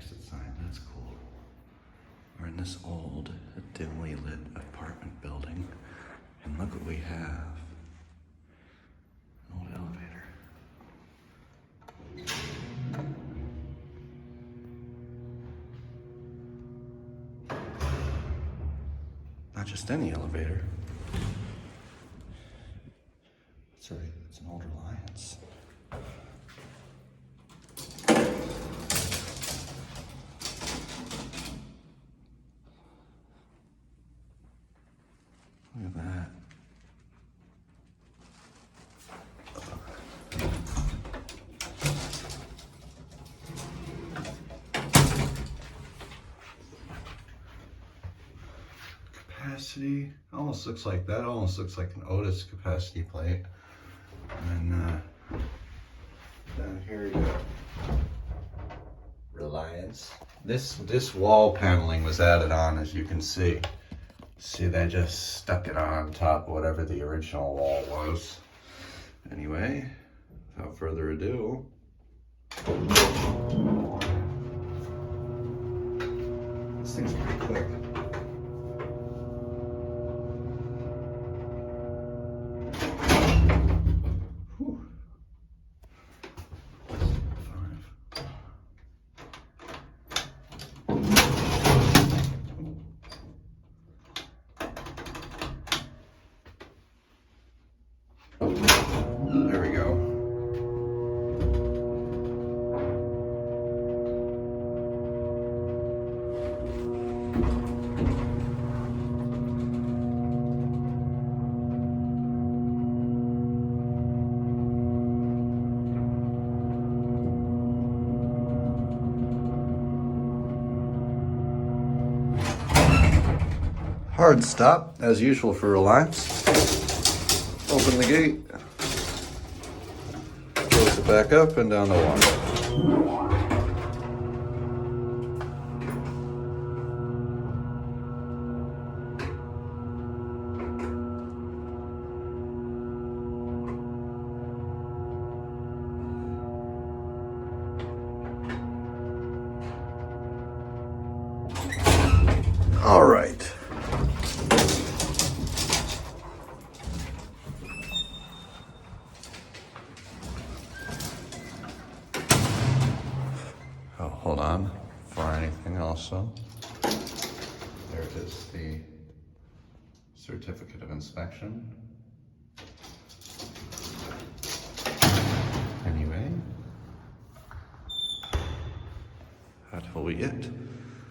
exit sign, that's cool. We're in this old, dimly lit apartment building, and look what we have. An old elevator. Not just any elevator. That's right, it's an old Reliance. Look at that. Capacity, almost looks like that, almost looks like an Otis capacity plate. And down here you got Reliance. This wall paneling was added on, as you can see. See, they just stuck it on top of whatever the original wall was. Anyway, without further ado, this thing's pretty quick. Whew. There we go. Hard stop, as usual for Reliance. Open the gate. Close it back up and down the water. All right. Oh, hold on. For anything also. There it is, the certificate of inspection. Anyway, that will be it.